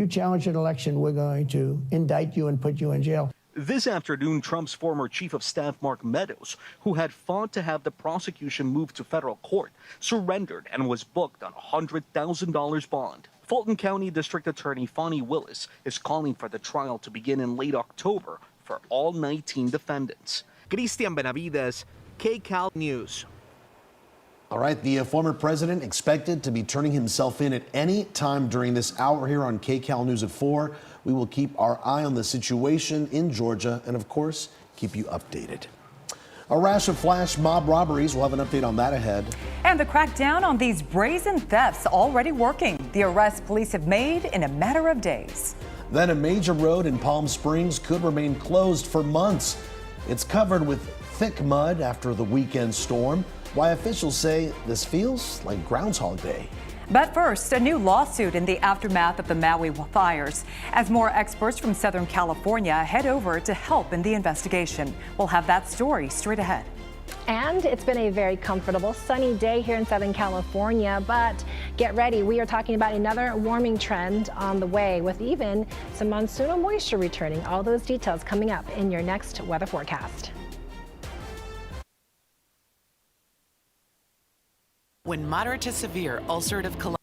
you challenge an election, we're going to indict you and put you in jail. This afternoon, Trump's former chief of staff, Mark Meadows, who had fought to have the prosecution moved to federal court, surrendered and was booked on a $100,000 bond. Fulton County District Attorney Fani Willis is calling for the trial to begin in late October for all 19 defendants. Christian Benavides, KCAL News. All right, the former president expected to be turning himself in at any time during this hour here on KCAL News at 4. We will keep our eye on the situation in Georgia and, of course, keep you updated. A rash of flash mob robberies. We'll have an update on that ahead. And the crackdown on these brazen thefts already working. The arrests police have made in a matter of days. Then a major road in Palm Springs could remain closed for months. It's covered with thick mud after the weekend storm. Why officials say this feels like Groundhog Day. But first, a new lawsuit in the aftermath of the Maui fires, as more experts from Southern California head over to help in the investigation. We'll have that story straight ahead. And it's been a very comfortable, sunny day here in Southern California, but get ready. We are talking about another warming trend on the way, with even some monsoonal moisture returning. All those details coming up in your next weather forecast. When moderate to severe ulcerative colitis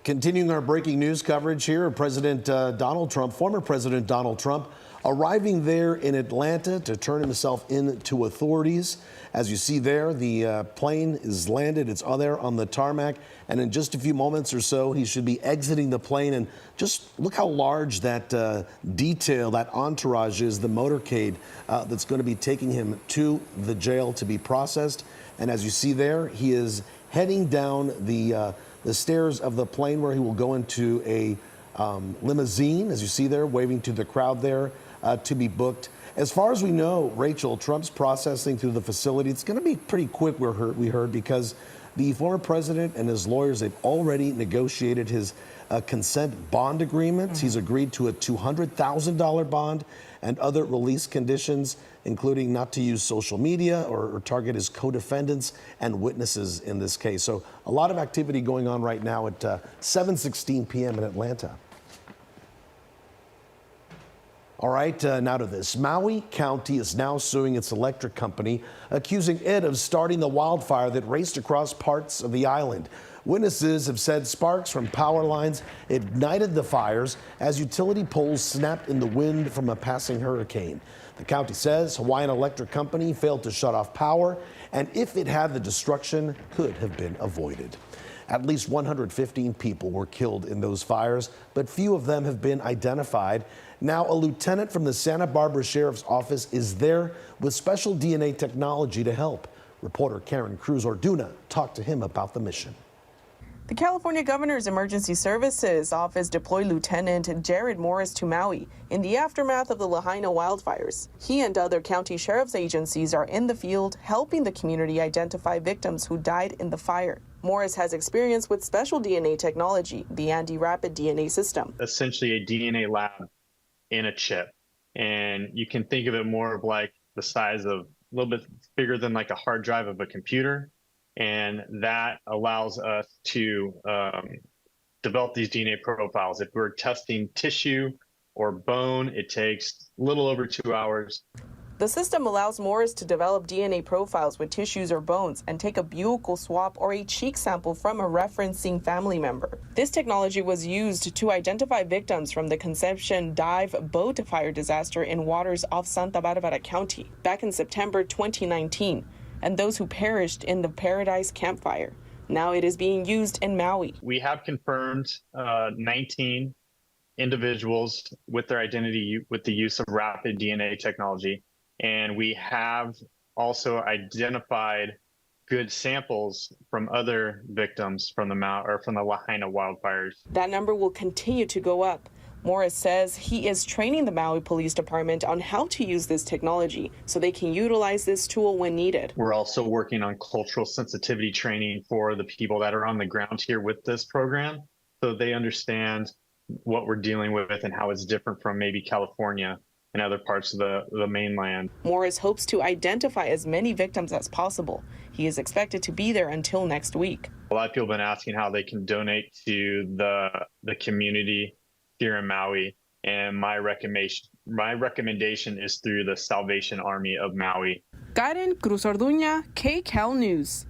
Continuing our breaking news coverage here, President Donald Trump, former President Donald Trump, arriving there in Atlanta to turn himself in to authorities. As you see there, the plane is landed. It's there on the tarmac. And in just a few moments or so, he should be exiting the plane. And just look how large that detail, that entourage is, the motorcade that's going to be taking him to the jail to be processed. And as you see there, he is heading down the stairs of the plane where he will go into a limousine, as you see there, waving to the crowd there to be booked. As far as we know, Rachel, Trump's processing through the facility, it's going to be pretty quick, we heard, because The former president and his lawyers, they've already negotiated his consent bond agreement. He's agreed to a $200,000 bond and other release conditions, including not to use social media or target his co-defendants and witnesses in this case. So a lot of activity going on right now at 7:16 p.m. in Atlanta. All right, now to this. Maui County is now suing its electric company, accusing it of starting the wildfire that raced across parts of the island. Witnesses have said sparks from power lines ignited the fires as utility poles snapped in the wind from a passing hurricane. The county says Hawaiian Electric Company failed to shut off power, and if it had, the destruction could have been avoided. At least 115 people were killed in those fires, but few of them have been identified. Now, a lieutenant from the Santa Barbara Sheriff's Office is there with special DNA technology to help. Reporter Karen Cruz Orduna talked to him about the mission. The California Governor's Emergency Services Office deployed Lieutenant Jared Morris to Maui in the aftermath of the Lahaina wildfires. He and other county sheriff's agencies are in the field helping the community identify victims who died in the fire. Morris has experience with special DNA technology, the Andy Rapid DNA system. Essentially a DNA lab in a chip. And you can think of it more of like the size of a little bit bigger than like a hard drive of a computer. And that allows us to develop these DNA profiles. If we're testing tissue or bone, it takes a little over 2 hours. The system allows Morris to develop DNA profiles with tissues or bones and take a buccal swab or a cheek sample from a referencing family member. This technology was used to identify victims from the Conception dive boat fire disaster in waters off Santa Barbara County back in September 2019. And those who perished in the Paradise Campfire. Now it is being used in Maui. We have confirmed 19 individuals with their identity with the use of rapid DNA technology. And we have also identified good samples from other victims from the Lahaina wildfires. That number will continue to go up. Morris says he is training the Maui Police Department on how to use this technology so they can utilize this tool when needed. We're also working on cultural sensitivity training for the people that are on the ground here with this program so they understand what we're dealing with and how it's different from maybe California and other parts of the mainland. Morris hopes to identify as many victims as possible. He is expected to be there until next week. A lot of people have been asking how they can donate to the community here in Maui, and my recommendation is through the Salvation Army of Maui. Karen Cruz Orduña, KCAL News.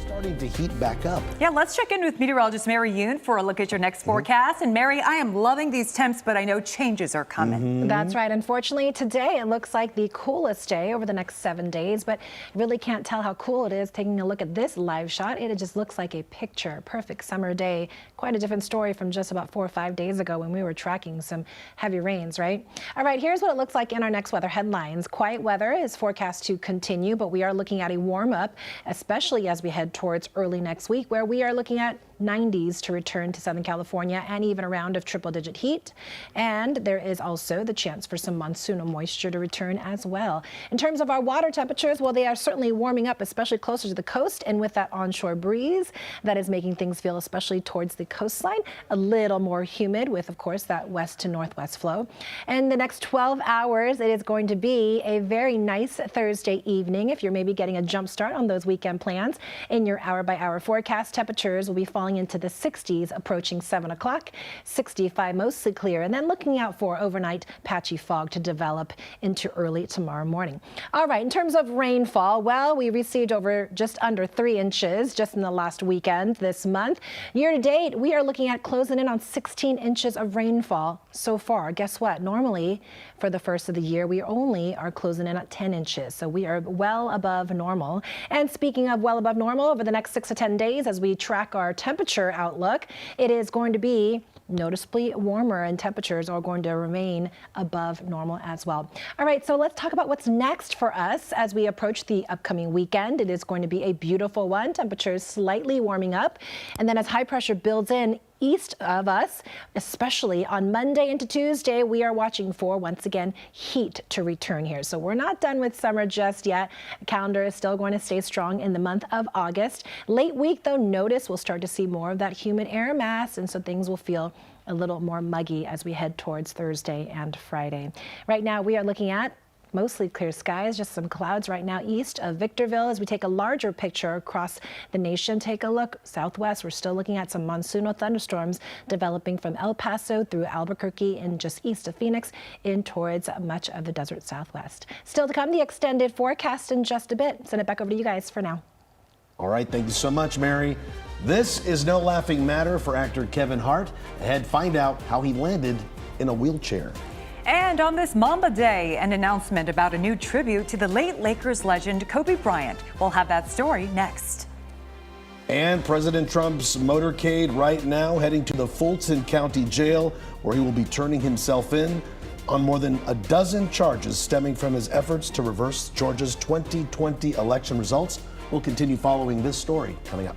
Starting to heat back up. Yeah, let's check in with meteorologist Mary Yoon for a look at your next forecast. And Mary, I am loving these temps, but I know changes are coming. That's right. Unfortunately, today it looks like the coolest day over the next 7 days, but really can't tell how cool it is. Taking a look at this live shot, it just looks like a picture perfect summer day. Quite a different story from just about 4 or 5 days ago when we were tracking some heavy rains, right? All right, here's what it looks like in our next weather headlines. Quiet weather is forecast to continue, but we are looking at a warm up, especially as we head towards early next week, where we are looking at 90s to return to Southern California and even a round of triple-digit heat. And there is also the chance for some monsoonal moisture to return as well. In terms of our water temperatures, well, they are certainly warming up, especially closer to the coast, and with that onshore breeze that is making things feel, especially towards the coastline, a little more humid with, of course, that west to northwest flow. And the next 12 hours, it is going to be a very nice Thursday evening if you're maybe getting a jump start on those weekend plans. In your hour-by-hour forecast, temperatures will be falling into the 60s approaching 7 o'clock, 65 mostly clear, and then looking out for overnight patchy fog to develop into early tomorrow morning. All right, in terms of rainfall, well, we received over just under 3 inches just in the last weekend this month. Year to date, we are looking at closing in on 16 inches of rainfall so far. Guess what? Normally, for the first of the year, we only are closing in at 10 inches. So we are well above normal. And speaking of well above normal, over the next 6 to 10 days, as we track our temperature outlook, it is going to be noticeably warmer, and temperatures are going to remain above normal as well. All right, so let's talk about what's next for us as we approach the upcoming weekend. It is going to be a beautiful one. Temperatures slightly warming up, and then as high pressure builds in east of us, especially on Monday into Tuesday, we are watching for, once again, heat to return here. So we're not done with summer just yet. The calendar is still going to stay strong in the month of August. Late week, though, notice we'll start to see more of that humid air mass, and so things will feel a little more muggy as we head towards Thursday and Friday. Right now, we are looking at mostly clear skies, just some clouds right now east of Victorville. As we take a larger picture across the nation, take a look southwest. We're still looking at some monsoonal thunderstorms developing from El Paso through Albuquerque and just east of Phoenix in towards much of the desert southwest. Still to come, the extended forecast in just a bit. Send it back over to you guys for now. All right, thank you so much, Mary. This is no laughing matter for actor Kevin Hart. Ahead, find out how he landed in a wheelchair. And on this Mamba Day, an announcement about a new tribute to the late Lakers legend Kobe Bryant. We'll have that story next. And President Trump's motorcade right now heading to the Fulton County Jail, where he will be turning himself in on more than a dozen charges stemming from his efforts to reverse Georgia's 2020 election results. We'll continue following this story coming up.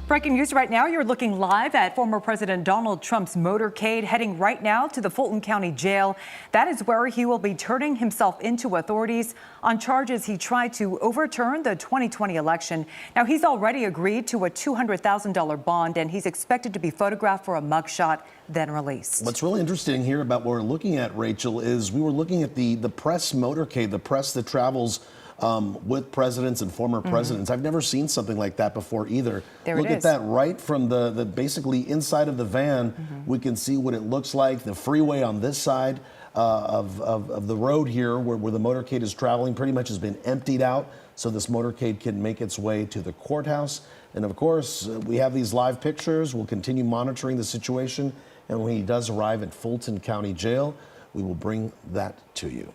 Breaking news right now, you're looking live at former President Donald Trump's motorcade heading right now to the Fulton County Jail. That is where he will be turning himself into authorities on charges he tried to overturn the 2020 election. Now, he's already agreed to a $200,000 bond, and he's expected to be photographed for a mugshot, then released. What's really interesting here about what we're looking at, Rachel, is we were looking at the press motorcade, the press that travels with presidents and former presidents. I've never seen something like that before either. Look at that right from the basically inside of the van. We can see what it looks like. The freeway on this side of the road here where the motorcade is traveling pretty much has been emptied out, so this motorcade can make its way to the courthouse. And of course, we have these live pictures. We'll continue monitoring the situation And when he does arrive at Fulton County Jail, we will bring that to you.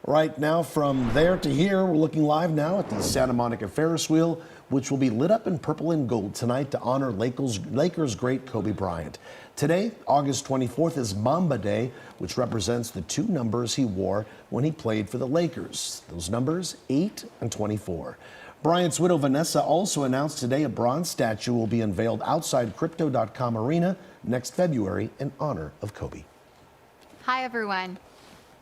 Right now, from there to here, we're looking live now at the Santa Monica Ferris wheel, which will be lit up in purple and gold tonight to honor Lakers great Kobe Bryant. Today, August 24th, is Mamba Day, which represents the two numbers he wore when he played for the Lakers. Those numbers, 8 and 24. Bryant's widow, Vanessa, also announced today a bronze statue will be unveiled outside Crypto.com Arena next February in honor of Kobe. Hi, everyone.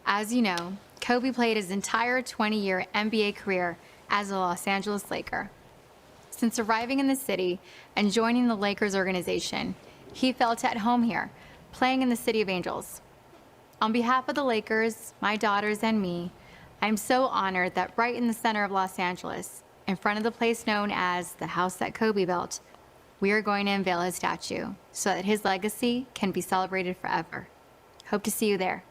As you know, Kobe played his entire 20-year NBA career as a Los Angeles Laker. Since arriving in the city and joining the Lakers organization, he felt at home here, playing in the City of Angels. On behalf of the Lakers, my daughters, and me, I'm so honored that right in the center of Los Angeles, in front of the place known as the house that Kobe built, we are going to unveil his statue so that his legacy can be celebrated forever. Hope to see you there.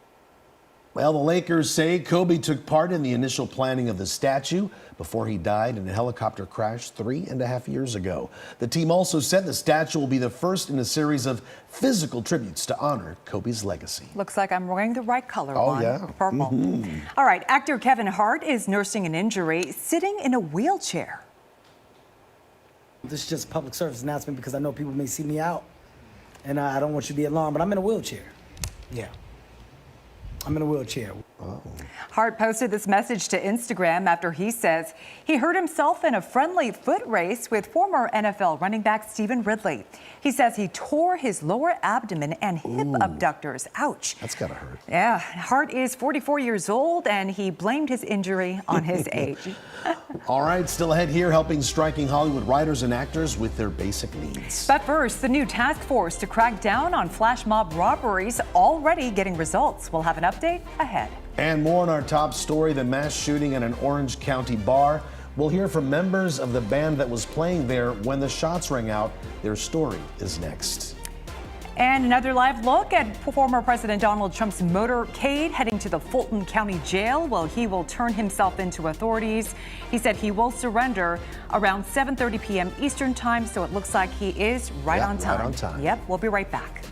Well, the Lakers say Kobe took part in the initial planning of the statue before he died in a helicopter crash 3.5 years ago. The team also said the statue will be the first in a series of physical tributes to honor Kobe's legacy. Looks like I'm wearing the right color one. Yeah. Purple. All right, actor Kevin Hart is nursing an injury, sitting in a wheelchair. This is just a public service announcement because I know people may see me out, and I don't want you to be alarmed, but I'm in a wheelchair. Yeah. I'm in a wheelchair. Oh. Hart posted this message to Instagram after he says he hurt himself in a friendly foot race with former NFL running back Stephen Ridley. He says he tore his lower abdomen and hip abductors. Ouch. That's gotta hurt. Yeah, Hart is 44 years old and he blamed his injury on his age. All right, still ahead here, helping striking Hollywood writers and actors with their basic needs. But first, the new task force to crack down on flash mob robberies already getting results. We'll have an update ahead. And more on our top story, the mass shooting at an Orange County bar. We'll hear from members of the band that was playing there when the shots rang out. Their story is next. And another live look at former President Donald Trump's motorcade heading to the Fulton County Jail. Well, he will turn himself into authorities. He said he will surrender around 7:30 p.m. Eastern time, so it looks like he is right on time. Right on time. Yep, we'll be right back.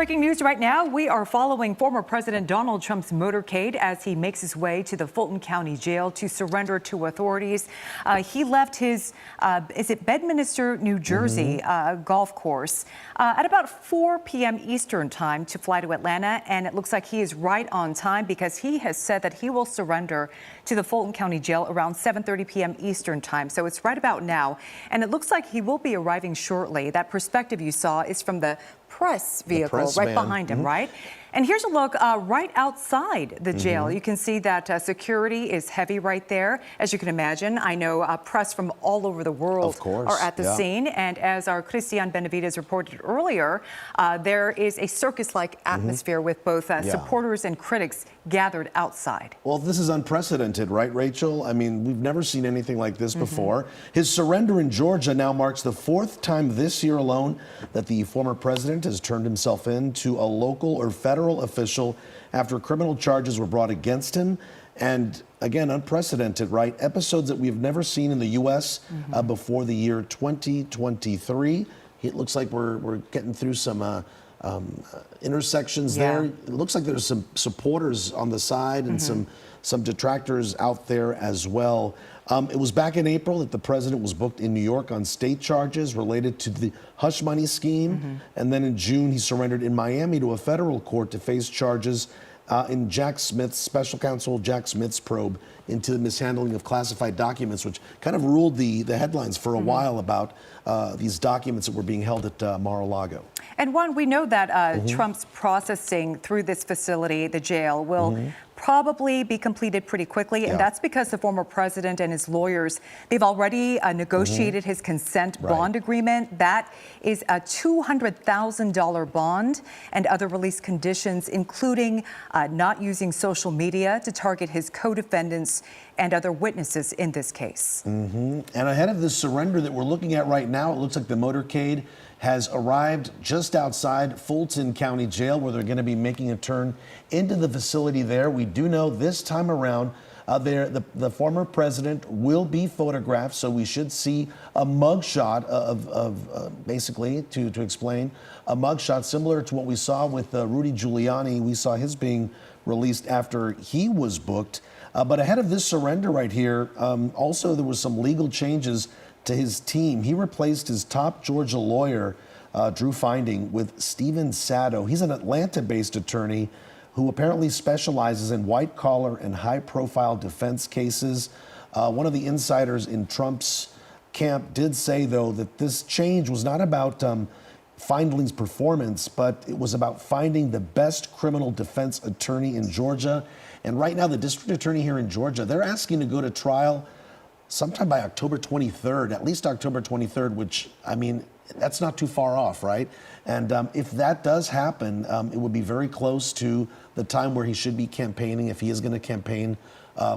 breaking news right now. We are following former President Donald Trump's motorcade as he makes his way to the Fulton County Jail to surrender to authorities. He left his, is it Bedminster, New Jersey golf course at about 4 p.m. Eastern time to fly to Atlanta. And it looks like he is right on time because he has said that he will surrender to the Fulton County Jail around 7:30 p.m. Eastern time. So it's right about now. And it looks like he will be arriving shortly. That perspective you saw is from the press vehicle right behind him, right? And here's a look right outside the jail. You can see that security is heavy right there. As you can imagine, I know press from all over the world are at the scene. And as our Christian Benavides reported earlier, there is a circus-like atmosphere with both supporters and critics gathered outside. Well, this is unprecedented, right, Rachel? I mean, we've never seen anything like this before. His surrender in Georgia now marks the 4th time this year alone that the former president has turned himself in to a local or federal official after criminal charges were brought against him. And again, unprecedented, right? Episodes that we've never seen in the U.S. Before the year 2023. It looks like we're getting through some intersections there. It looks like there's some supporters on the side and some detractors out there as well. It was back in April that the president was booked in New York on state charges related to the hush money scheme. And then in June, he surrendered in Miami to a federal court to face charges in Jack Smith's, special counsel Jack Smith's probe into the mishandling of classified documents, which kind of ruled the headlines for a while about these documents that were being held at Mar-a-Lago. And Juan, we know that Trump's processing through this facility, the jail, will probably be completed pretty quickly. And that's because the former president and his lawyers, they've already negotiated his consent bond agreement. That is a $200,000 bond and other release conditions, including not using social media to target his co-defendants and other witnesses in this case. And ahead of this surrender that we're looking at right now, it looks like the motorcade has arrived just outside Fulton County Jail, where they're going to be making a turn into the facility there. We do know this time around the former president will be photographed, so we should see a mugshot of basically, to explain, a mugshot similar to what we saw with Rudy Giuliani. We saw his being released after he was booked. But ahead of this surrender right here, also there was some legal changes to his team. He replaced his top Georgia lawyer, Drew Finding, with Steven Sato. He's an Atlanta-based attorney who apparently specializes in white-collar and high-profile defense cases. One of the insiders in Trump's camp did say, though, that this change was not about Findling's performance, but it was about finding the best criminal defense attorney in Georgia. And right now, the district attorney here in Georgia, they're asking to go to trial sometime by October 23rd, at least October 23rd, which, I mean, that's not too far off, right? And if that does happen, it would be very close to the time where he should be campaigning, if he is going to campaign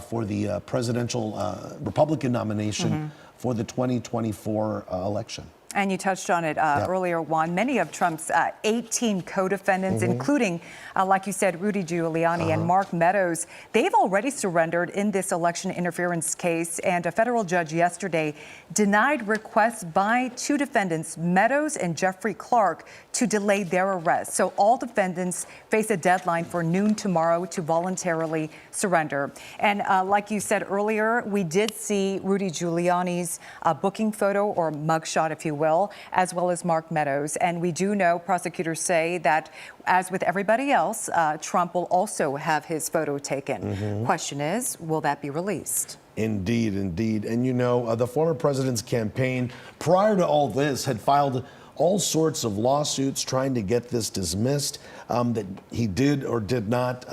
for the presidential Republican nomination for the 2024 election. And you touched on it earlier, Juan. Many of Trump's 18 co-defendants, including, like you said, Rudy Giuliani and Mark Meadows, they've already surrendered in this election interference case. And a federal judge yesterday denied requests by 2 defendants, Meadows and Jeffrey Clark, to delay their arrest. So all defendants face a deadline for noon tomorrow to voluntarily surrender. And like you said earlier, we did see Rudy Giuliani's booking photo, or mugshot, if you will, as well as Mark Meadows. And we do know, prosecutors say, that as with everybody else, Trump will also have his photo taken. Question is, will that be released? Indeed, indeed. And you know, the former president's campaign, prior to all this, had filed all sorts of lawsuits trying to get this dismissed, that he did or did not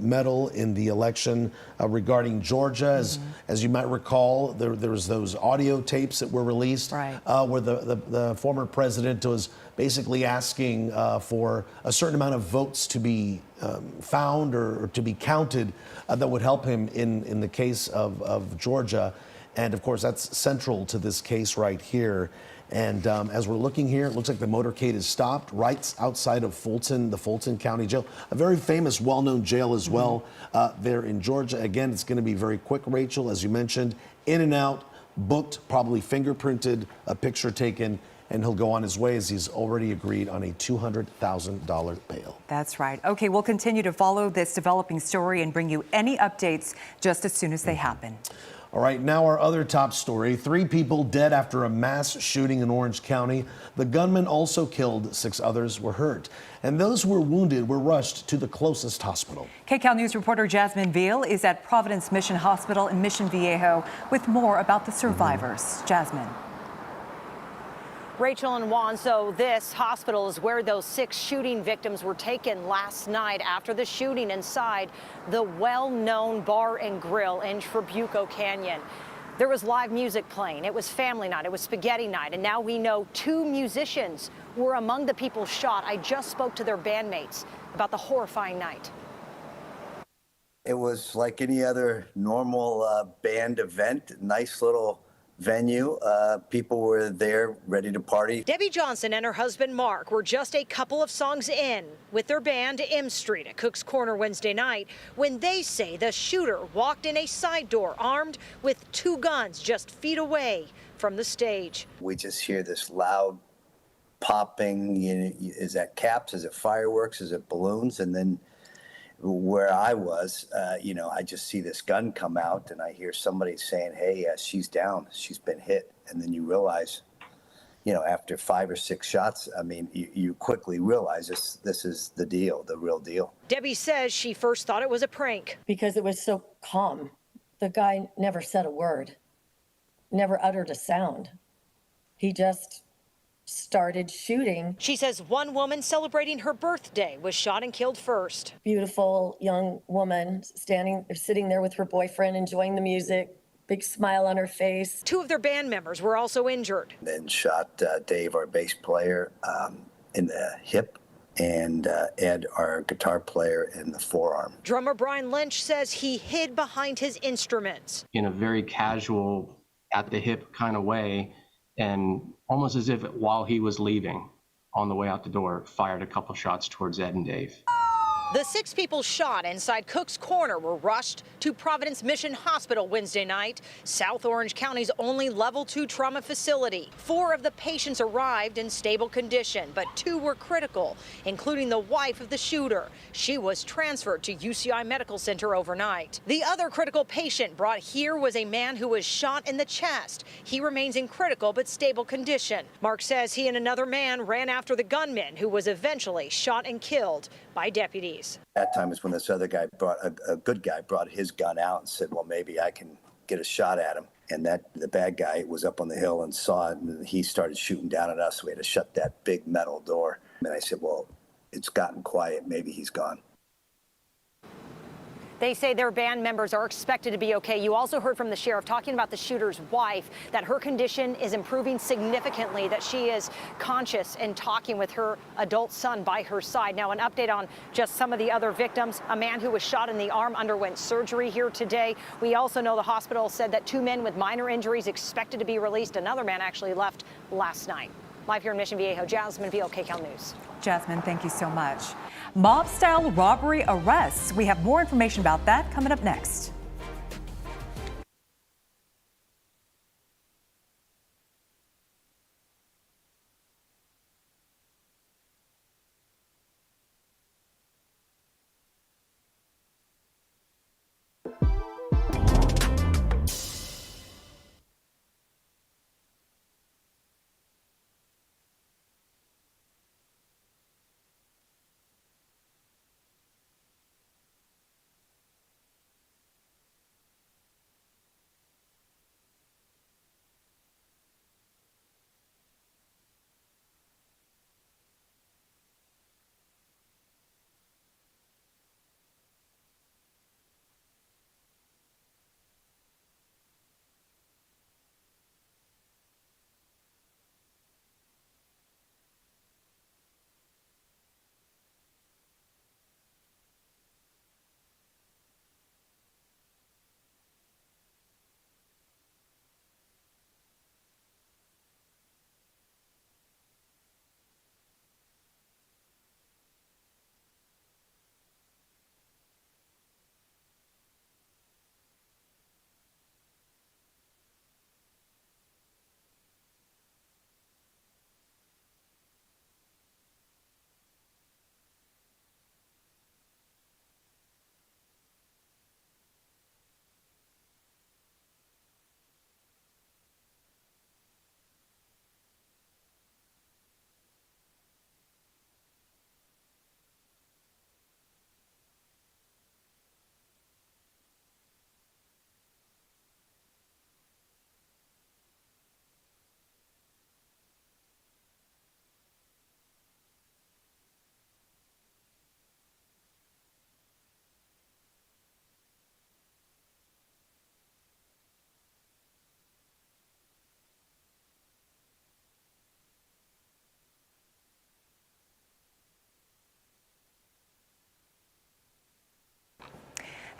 meddle in the election regarding Georgia. As you might recall, there was those audio tapes that were released where the former president was basically asking for a certain amount of votes to be found or to be counted that would help him in the case of Georgia. And of course, that's central to this case right here. And as we're looking here, it looks like the motorcade is stopped right outside of Fulton, the Fulton County Jail, a very famous, well-known jail as well there in Georgia. Again, it's going to be very quick, Rachel, as you mentioned, in and out, booked, probably fingerprinted, a picture taken, and he'll go on his way as he's already agreed on a $200,000 bail. That's right. Okay, we'll continue to follow this developing story and bring you any updates just as soon as they happen. All right, now our other top story. 3 people dead after a mass shooting in Orange County. The gunman also killed, 6 others were hurt. And those who were wounded were rushed to the closest hospital. KCAL News reporter Jasmine Veal is at Providence Mission Hospital in Mission Viejo with more about the survivors. Jasmine. Rachel and Juan, so this hospital is where those 6 shooting victims were taken last night after the shooting inside the well-known bar and grill in Trabuco Canyon. There was live music playing. It was family night. It was spaghetti night. And now we know 2 musicians were among the people shot. I just spoke to their bandmates about the horrifying night. It was like any other normal band event, nice little venue. People were there ready to party. Debbie Johnson and her husband Mark were just a couple of songs in with their band M Street at Cook's Corner Wednesday night when they say the shooter walked in a side door armed with 2 guns just feet away from the stage. We just hear this loud popping. Is that caps? Is it fireworks? Is it balloons? And then where I was, I just see this gun come out and I hear somebody saying, hey, she's down, she's been hit. And then you realize, after 5 or 6 shots, I mean, you quickly realize this is the deal, the real deal. Debbie says she first thought it was a prank. Because it was so calm. The guy never said a word, never uttered a sound. He just started shooting. She says one woman celebrating her birthday was shot and killed first. Beautiful young woman sitting there with her boyfriend, enjoying the music, big smile on her face. 2 of their band members were also injured. Then shot Dave, our bass player, in the hip, and Ed, our guitar player, in the forearm. Drummer Brian Lynch says he hid behind his instruments. In a very casual, at the hip kind of way, and almost as if while he was leaving on the way out the door, fired a couple shots towards Ed and Dave. The 6 people shot inside Cook's Corner were rushed to Providence Mission Hospital Wednesday night, South Orange County's only level 2 trauma facility. 4 of the patients arrived in stable condition, but 2 were critical, including the wife of the shooter. She was transferred to UCI Medical Center overnight. The other critical patient brought here was a man who was shot in the chest. He remains in critical but stable condition. Mark says he and another man ran after the gunman, who was eventually shot and killed by deputies. That time is when this other guy a good guy brought his gun out and said, well, maybe I can get a shot at him. And the bad guy was up on the hill and saw it, and he started shooting down at us. We had to shut that big metal door. And I said, well, it's gotten quiet. Maybe he's gone. They say their band members are expected to be okay. You also heard from the sheriff talking about the shooter's wife, that her condition is improving significantly, that she is conscious and talking with her adult son by her side. Now, an update on just some of the other victims. A man who was shot in the arm underwent surgery here today. We also know the hospital said that 2 men with minor injuries expected to be released. Another man actually left last night. Live here in Mission Viejo, Jasmine Veal, KCAL News. Jasmine, thank you so much. Mob-style robbery arrests. We have more information about that coming up next.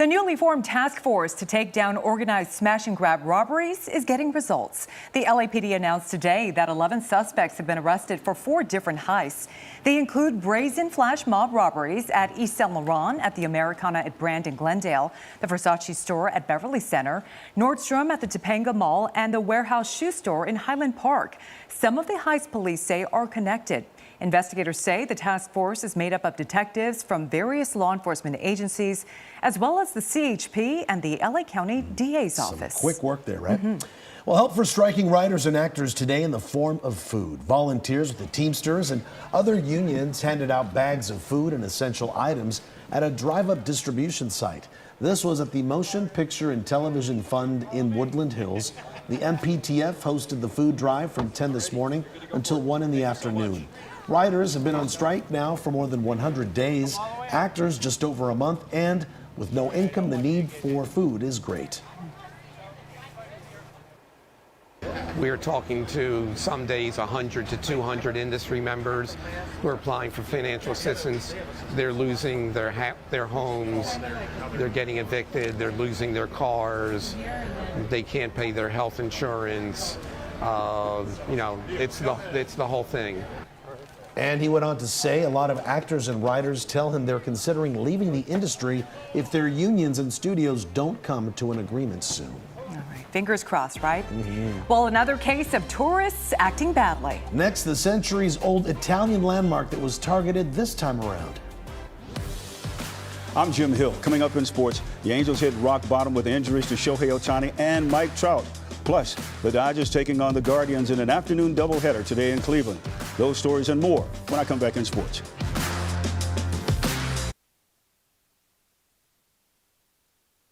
The newly formed task force to take down organized smash and grab robberies is getting results. The LAPD announced today that 11 suspects have been arrested for 4 different heists. They include brazen flash mob robberies at East Saint Laurent, at the Americana at Brand in Glendale, the Versace store at Beverly Center, Nordstrom at the Topanga Mall, and the Warehouse Shoe Store in Highland Park. Some of the heists police say are connected. Investigators say the task force is made up of detectives from various law enforcement agencies, as well as the CHP and the LA County DA's office. Quick work there, right? Well, help for striking writers and actors today in the form of food. Volunteers with the Teamsters and other unions handed out bags of food and essential items at a drive-up distribution site. This was at the Motion Picture and Television Fund in Woodland Hills. The MPTF hosted the food drive from 10 this morning until 1 in the afternoon. Writers have been on strike now for more than 100 days, actors just over a month, and with no income, the need for food is great. We are talking to some days 100 to 200 industry members who are applying for financial assistance. They're losing their homes, they're getting evicted, they're losing their cars, they can't pay their health insurance. It's the whole thing. And he went on to say a lot of actors and writers tell him they're considering leaving the industry if their unions and studios don't come to an agreement soon. All right, fingers crossed, right? Well, another case of tourists acting badly. Next, the centuries-old Italian landmark that was targeted this time around. I'm Jim Hill. Coming up in sports, the Angels hit rock bottom with injuries to Shohei Ohtani and Mike Trout. Plus, the Dodgers taking on the Guardians in an afternoon doubleheader today in Cleveland. Those stories and more when I come back in sports.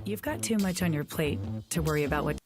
You've got too much on your plate to worry about what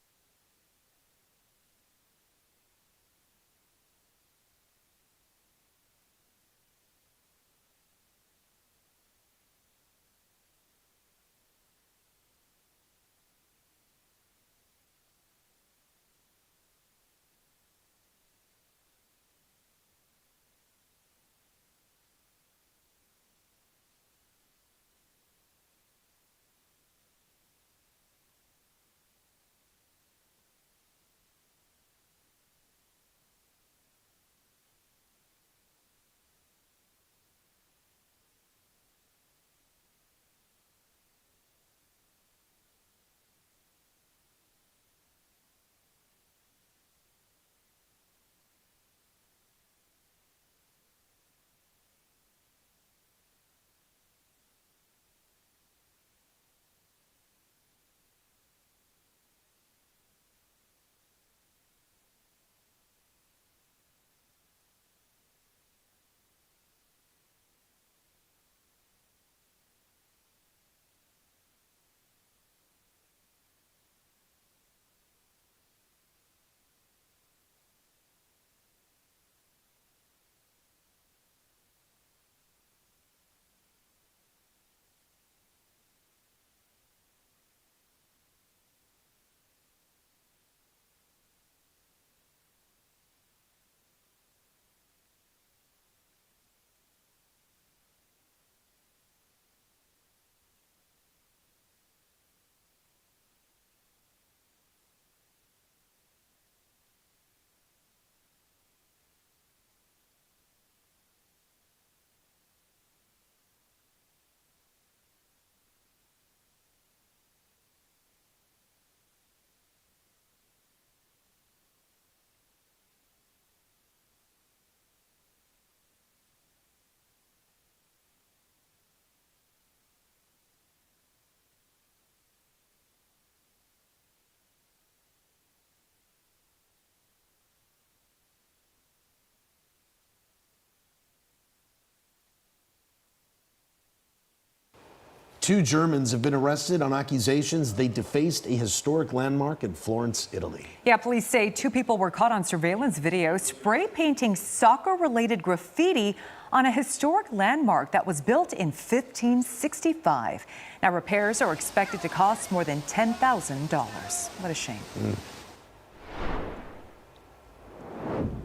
Two Germans have been arrested on accusations they defaced a historic landmark in Florence, Italy. Yeah, police say 2 people were caught on surveillance video spray painting soccer-related graffiti on a historic landmark that was built in 1565. Now, repairs are expected to cost more than $10,000. What a shame.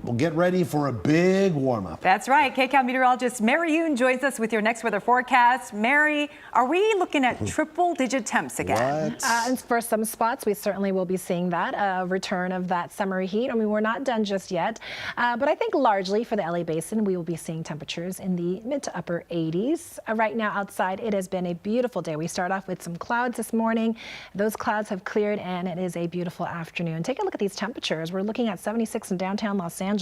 Well, get ready for a big warm-up. That's right. KCAL meteorologist Mary Yoon joins us with your next weather forecast. Mary, are we looking at triple-digit temps again? And for some spots, we certainly will be seeing that, a return of that summer heat. I mean, we're not done just yet, but I think largely for the LA Basin, we will be seeing temperatures in the mid to upper 80s. Right now outside, it has been a beautiful day. We start off with some clouds this morning. Those clouds have cleared, and it is a beautiful afternoon. Take a look at these temperatures. We're looking at 76 in downtown Los Angeles,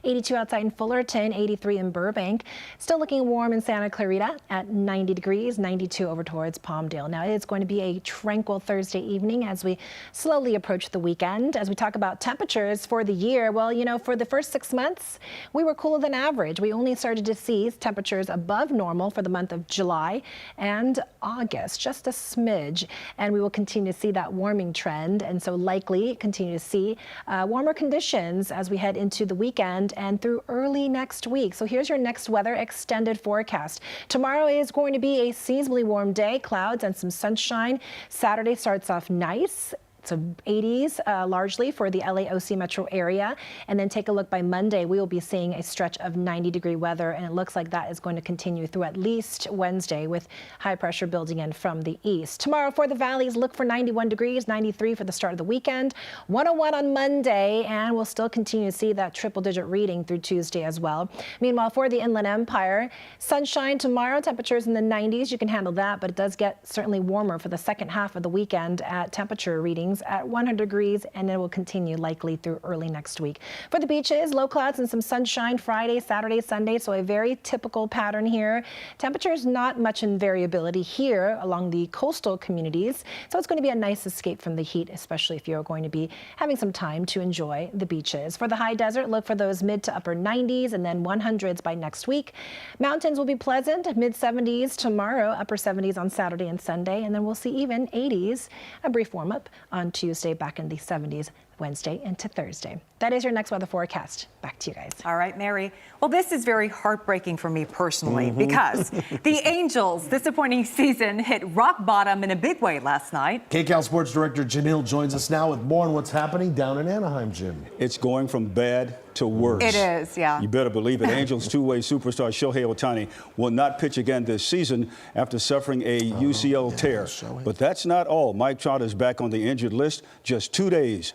82 outside in Fullerton, 83 in Burbank. Still looking warm in Santa Clarita at 90 degrees, 92 over towards Palmdale. Now, it is going to be a tranquil Thursday evening as we slowly approach the weekend. As we talk about temperatures for the year, well, you know, for the first 6 months, we were cooler than average. We only started to see temperatures above normal for the month of July and August, just a smidge. And we will continue to see that warming trend, and so likely continue to see warmer conditions as we head into the weekend and through early next week. So here's your next weather extended forecast. Tomorrow is going to be a seasonably warm day, clouds and some sunshine. Saturday starts off nice. So 80s largely for the LAOC metro area. And then take a look by Monday, we will be seeing a stretch of 90-degree weather, and it looks like that is going to continue through at least Wednesday with high pressure building in from the east. Tomorrow for the valleys, look for 91 degrees, 93 for the start of the weekend, 101 on Monday, and we'll still continue to see that triple-digit reading through Tuesday as well. Meanwhile, for the Inland Empire, sunshine tomorrow, temperatures in the 90s. You can handle that, but it does get certainly warmer for the second half of the weekend at temperature readings at 100 degrees, and it will continue likely through early next week. For the beaches, low clouds and some sunshine Friday, Saturday, Sunday, so a very typical pattern here. Temperatures not much in variability here along the coastal communities, so it's going to be a nice escape from the heat, especially if you're going to be having some time to enjoy the beaches. For the high desert, look for those mid to upper 90s and then 100s by next week. Mountains will be pleasant, mid 70s tomorrow, upper 70s on Saturday and Sunday, and then we'll see even 80s, a brief warm up on Tuesday, back in the 70s Wednesday into Thursday. That is your next weather forecast. Back to you guys. All right, Mary. Well, this is very heartbreaking for me personally because the Angels' disappointing season hit rock bottom in a big way last night. KCAL Sports Director Jim Hill joins us now with more on what's happening down in Anaheim, Jim. It's going from bad to worse. It is, yeah. You better believe it. Angels two-way superstar Shohei Ohtani will not pitch again this season after suffering a UCL tear. But that's not all. Mike Trout is back on the injured list just 2 days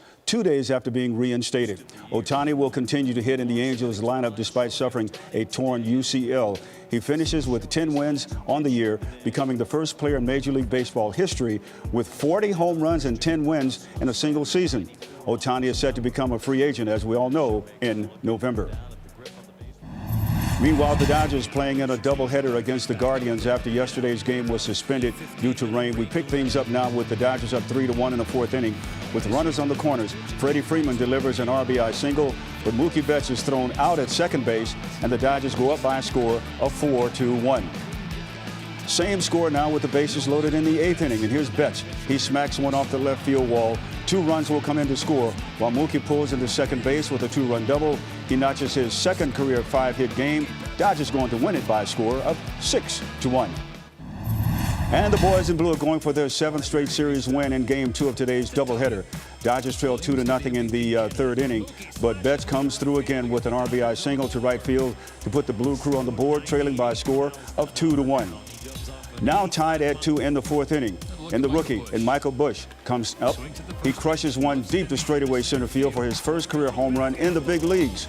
after being reinstated. Ohtani will continue to hit in the Angels lineup despite suffering a torn UCL. He finishes with 10 wins on the year, becoming the first player in Major League Baseball history with 40 home runs and 10 wins in a single season. Ohtani is set to become a free agent, as we all know, in November. Meanwhile, the Dodgers playing in a doubleheader against the Guardians after yesterday's game was suspended due to rain. We pick things up now with the Dodgers up 3-1 in the fourth inning. With runners on the corners, Freddie Freeman delivers an RBI single, but Mookie Betts is thrown out at second base, and the Dodgers go up by a score of 4-1. Same score now with the bases loaded in the eighth inning, and here's Betts. He smacks one off the left field wall. 2 runs will come in to score, while Mookie pulls into second base with a 2-run double. He notches his second career 5-hit game. Dodgers going to win it by a score of 6-1. And the boys in blue are going for their 7th straight series win in Game 2 of today's doubleheader. Dodgers trail 2-0 in the third inning, but Betts comes through again with an RBI single to right field to put the Blue Crew on the board, trailing by a score of 2-1. Now tied at 2 in the fourth inning. And the rookie, and Michael Busch, comes up. He crushes one deep to straightaway center field for his first career home run in the big leagues.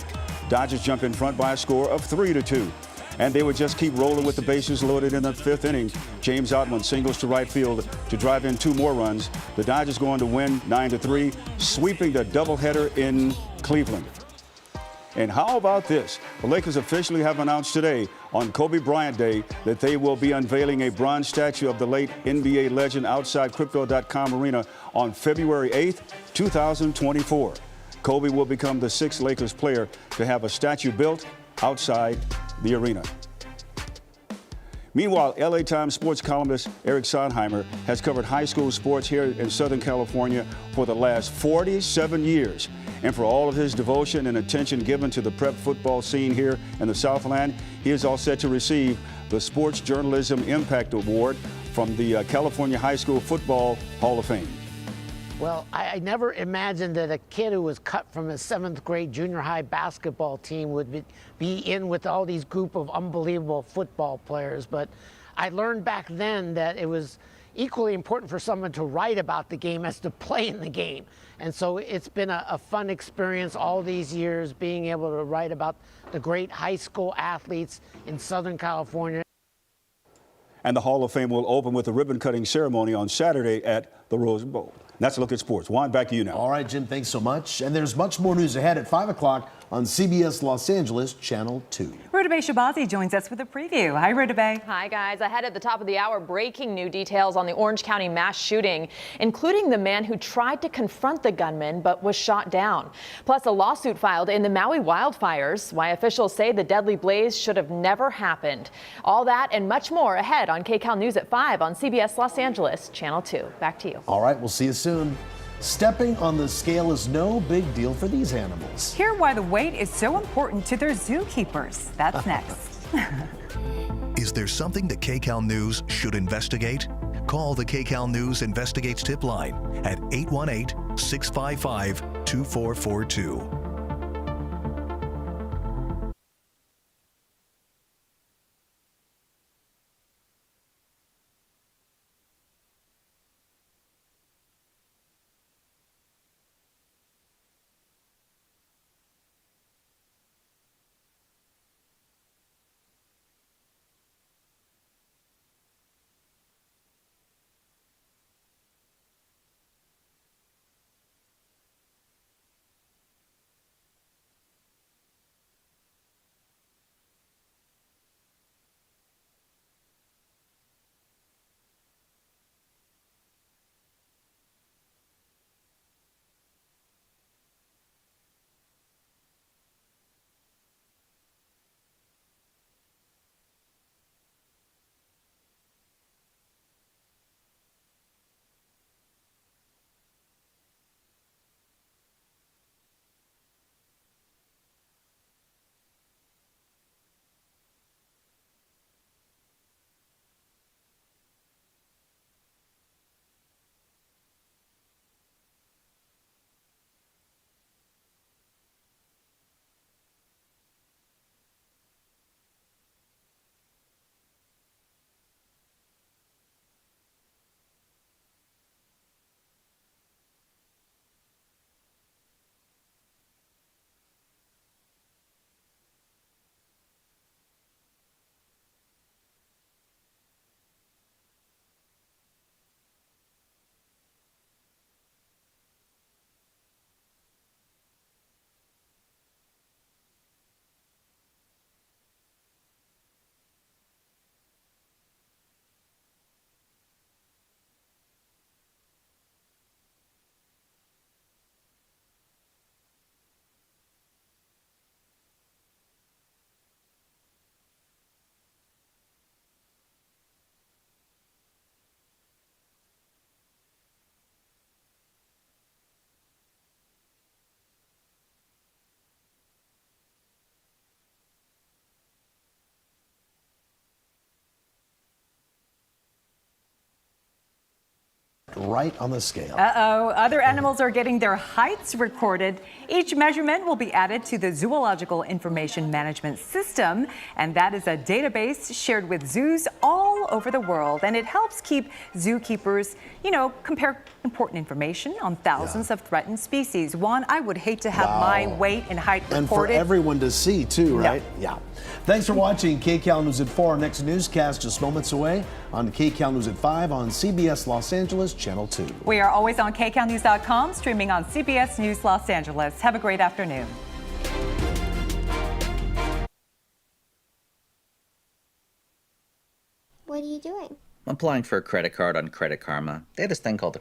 Dodgers jump in front by a score of 3-2. And they would just keep rolling with the bases loaded in the fifth inning. James Outman singles to right field to drive in 2 more runs. The Dodgers go on to win 9-3, sweeping the doubleheader in Cleveland. And how about this? The Lakers officially have announced today on Kobe Bryant Day that they will be unveiling a bronze statue of the late NBA legend outside Crypto.com Arena on February 8th, 2024. Kobe will become the 6th Lakers player to have a statue built outside the arena. Meanwhile, LA Times sports columnist Eric Sondheimer has covered high school sports here in Southern California for the last 47 years. And for all of his devotion and attention given to the prep football scene here in the Southland, he is all set to receive the Sports Journalism Impact Award from the California High School Football Hall of Fame. Well, I never imagined that a kid who was cut from a 7th grade junior high basketball team would be in with all these group of unbelievable football players. But I learned back then that it was equally important for someone to write about the game as to play in the game. And so it's been a fun experience all these years being able to write about the great high school athletes in Southern California. And the Hall of Fame will open with a ribbon-cutting ceremony on Saturday at the Rose Bowl. That's a look at sports. Juan, back to you now. All right, Jim, thanks so much. And there's much more news ahead at 5 o'clock on CBS Los Angeles, Channel 2. Rudabeh Shabazi joins us with a preview. Hi, Rudabeh. Hi, guys. Ahead at the top of the hour, breaking new details on the Orange County mass shooting, including the man who tried to confront the gunman but was shot down. Plus, a lawsuit filed in the Maui wildfires, why officials say the deadly blaze should have never happened. All that and much more ahead on KCAL News at 5 on CBS Los Angeles, Channel 2. Back to you. All right, we'll see you soon. Stepping on the scale is no big deal for these animals. Hear why the weight is so important to their zookeepers. That's next. Is there something that KCAL News should investigate? Call the KCAL News Investigates tip line at 818-655-2442. Right on the scale. Uh-oh. Other animals are getting their heights recorded. Each measurement will be added to the Zoological Information Management System, and that is a database shared with zoos all over the world. And it helps keep zookeepers, compare important information on thousands of threatened species. Juan, I would hate to have my weight and height recorded. And for everyone to see, too, right? Yeah. Thanks for watching KCAL News at 4. Our next newscast just moments away on KCAL News at 5 on CBS Los Angeles, Channel 2. We are always on KCALnews.com, streaming on CBS News Los Angeles. Have a great afternoon. What are you doing? I'm applying for a credit card on Credit Karma. They have this thing called the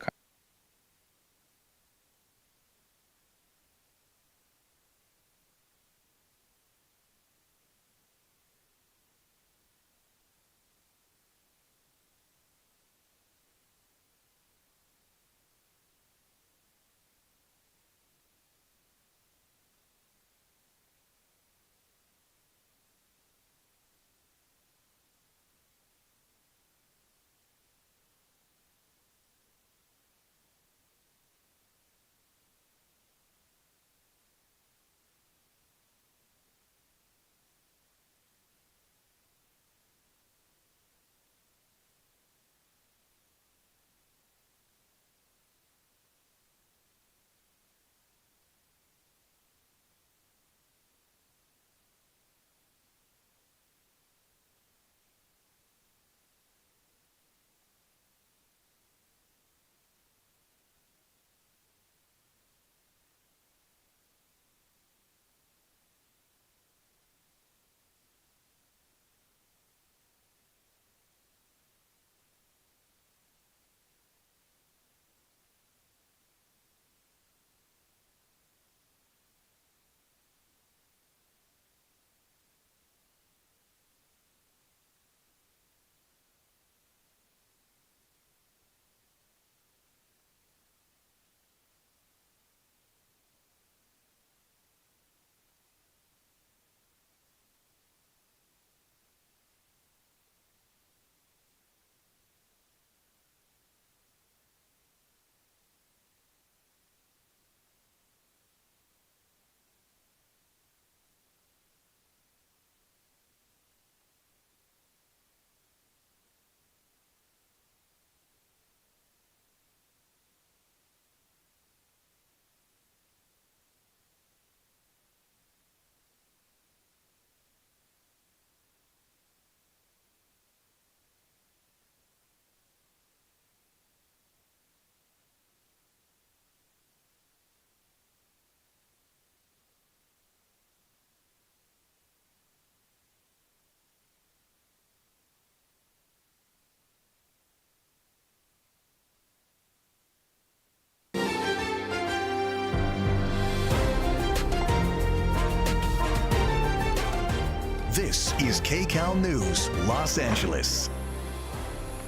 This is KCAL News, Los Angeles.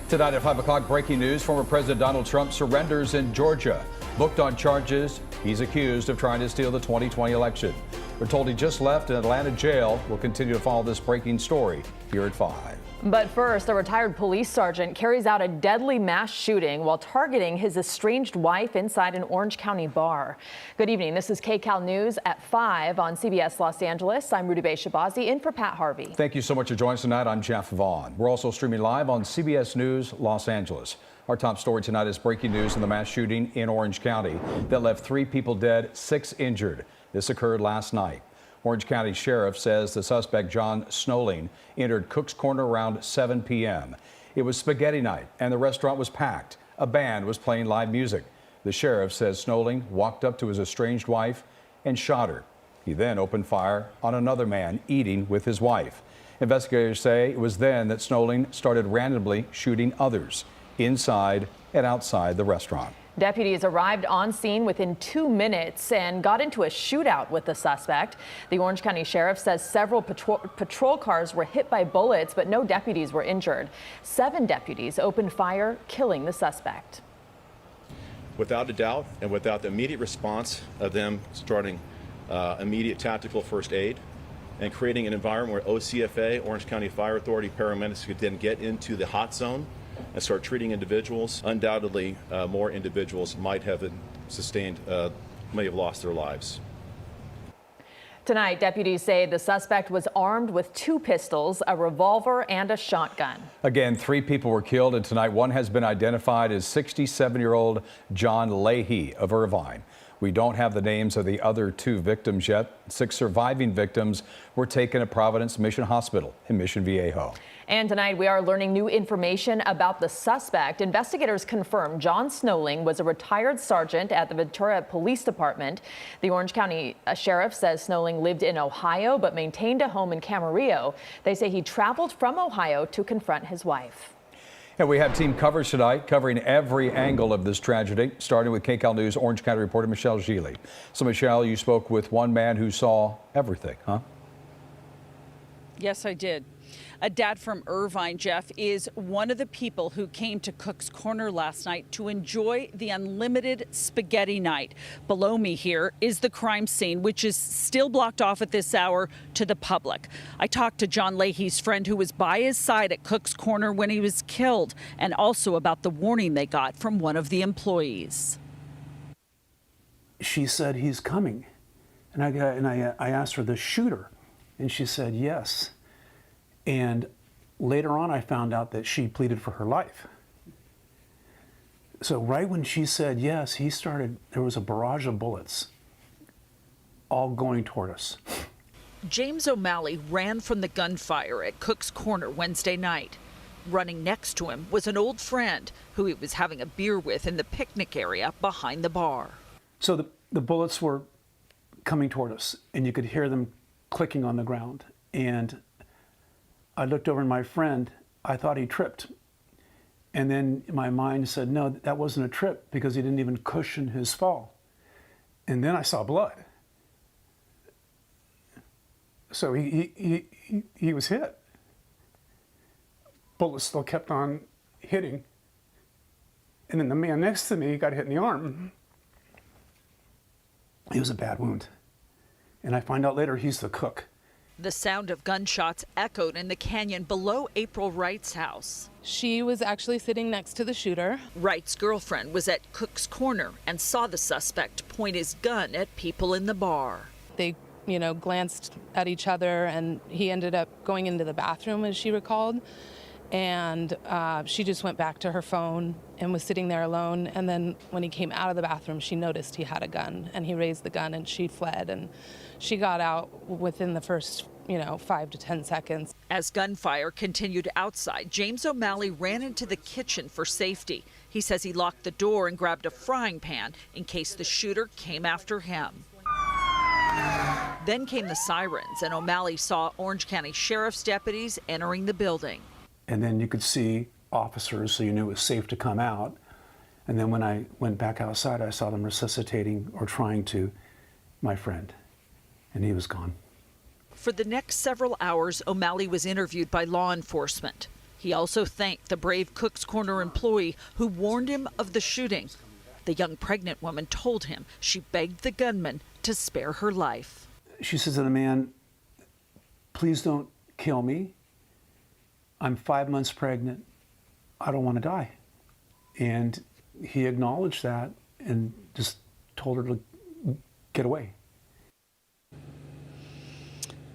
Tonight at 5 o'clock, breaking news. Former President Donald Trump surrenders in Georgia. Booked on charges, he's accused of trying to steal the 2020 election. We're told he just left an Atlanta jail. We'll continue to follow this breaking story here at 5. But first, a retired police sergeant carries out a deadly mass shooting while targeting his estranged wife inside an Orange County bar. Good evening. This is KCAL News at 5 on CBS Los Angeles. I'm Rudy Bay-Shabazi in for Pat Harvey. Thank you so much for joining us tonight. I'm Jeff Vaughn. We're also streaming live on CBS News Los Angeles. Our top story tonight is breaking news in the mass shooting in Orange County that left 3 people dead, 6 injured. This occurred last night. Orange County Sheriff says the suspect, John Snowling, entered Cook's Corner around 7 p.m. It was spaghetti night and the restaurant was packed. A band was playing live music. The sheriff says Snowling walked up to his estranged wife and shot her. He then opened fire on another man eating with his wife. Investigators say it was then that Snowling started randomly shooting others inside and outside the restaurant. Deputies arrived on scene within 2 minutes and got into a shootout with the suspect. The Orange County Sheriff says several patrol cars were hit by bullets, but no deputies were injured. 7 deputies opened fire, killing the suspect. Without a doubt, and without the immediate response of them starting immediate tactical first aid and creating an environment where OCFA, Orange County Fire Authority paramedics could then get into the hot zone and start treating individuals, undoubtedly more individuals might have may have lost their lives. Tonight, deputies say the suspect was armed with 2 pistols, a revolver, and a shotgun. Again, 3 people were killed, and tonight one has been identified as 67-year-old John Leahy of Irvine. We don't have the names of the other 2 victims yet. 6 surviving victims were taken to Providence Mission Hospital in Mission Viejo. And tonight we are learning new information about the suspect. Investigators confirm John Snowling was a retired sergeant at the Ventura Police Department. The Orange County Sheriff says Snowling lived in Ohio but maintained a home in Camarillo. They say he traveled from Ohio to confront his wife. And we have team coverage tonight covering every angle of this tragedy, starting with KCAL News Orange County reporter Michelle Gili. So Michelle, you spoke with one man who saw everything, huh? Yes, I did. A dad from Irvine, Jeff, is one of the people who came to Cook's Corner last night to enjoy the unlimited spaghetti night. Below me here is the crime scene, which is still blocked off at this hour to the public. I talked to John Leahy's friend who was by his side at Cook's Corner when he was killed, and also about the warning they got from one of the employees. She said, "He's coming." And I asked her, "The shooter?" And she said, "Yes." And later on, I found out that she pleaded for her life. So right when she said yes, there was a barrage of bullets all going toward us. James O'Malley ran from the gunfire at Cook's Corner Wednesday night. Running next to him was an old friend who he was having a beer with in the picnic area behind the bar. So the bullets were coming toward us, and you could hear them clicking on the ground. And I looked over at my friend. I thought he tripped. And then my mind said, no, that wasn't a trip because he didn't even cushion his fall. And then I saw blood. So he was hit. Bullets still kept on hitting. And then the man next to me got hit in the arm. It was a bad wound. And I find out later he's the cook. The sound of gunshots echoed in the canyon below April Wright's house. She was actually sitting next to the shooter. Wright's girlfriend was at Cook's Corner and saw the suspect point his gun at people in the bar. They, glanced at each other, and he ended up going into the bathroom, as she recalled. And she just went back to her phone and was sitting there alone. And then when he came out of the bathroom, she noticed he had a gun, and he raised the gun, and she fled. And she got out within the first 5 to 10 seconds. As gunfire continued outside, James O'Malley ran into the kitchen for safety. He says he locked the door and grabbed a frying pan in case the shooter came after him. Then came the sirens, and O'Malley saw Orange County Sheriff's deputies entering the building. And then you could see officers, so you knew it was safe to come out. And then when I went back outside, I saw them resuscitating or trying to my friend, and he was gone. For the next several hours, O'Malley was interviewed by law enforcement. He also thanked the brave Cook's Corner employee who warned him of the shooting. The young pregnant woman told him she begged the gunman to spare her life. She says to the man, "Please don't kill me. I'm 5 months pregnant. I don't want to die." And he acknowledged that and just told her to get away.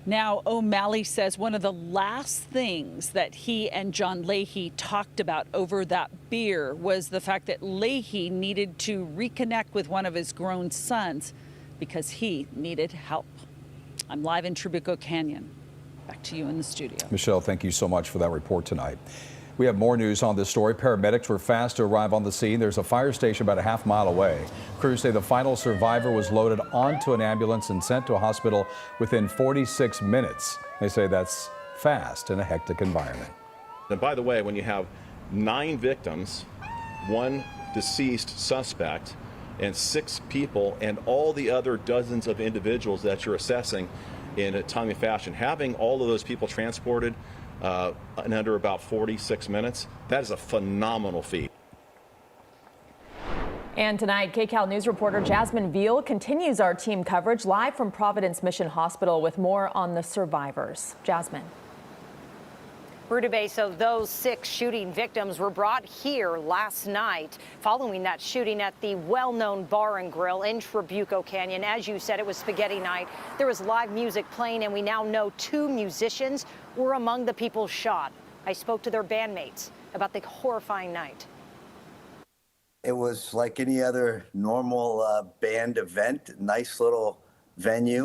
Now, O'Malley says one of the last things that he and John Leahy talked about over that beer was the fact that Leahy needed to reconnect with one of his grown sons because he needed help. I'm live in Trabuco Canyon. Back to you in the studio. Michelle, thank you so much for that report tonight. We have more news on this story. Paramedics were fast to arrive on the scene. There's a fire station about a half-mile away. Crews say the final survivor was loaded onto an ambulance and sent to a hospital within 46 minutes. They say that's fast in a hectic environment. And by the way, when you have 9 victims, 1 deceased suspect, and 6 people, and all the other dozens of individuals that you're assessing in a timely fashion, having all of those people transported in under about 46 minutes, that is a phenomenal feat. And tonight, KCAL News reporter Jasmine Veal continues our team coverage live from Providence Mission Hospital with more on the survivors. Jasmine. Rudabay, so those 6 shooting victims were brought here last night following that shooting at the well-known bar and grill in Trabuco Canyon. As you said, it was spaghetti night. There was live music playing, and we now know 2 musicians were among the people shot. I spoke to their bandmates about the horrifying night. It was like any other normal band event, nice little venue.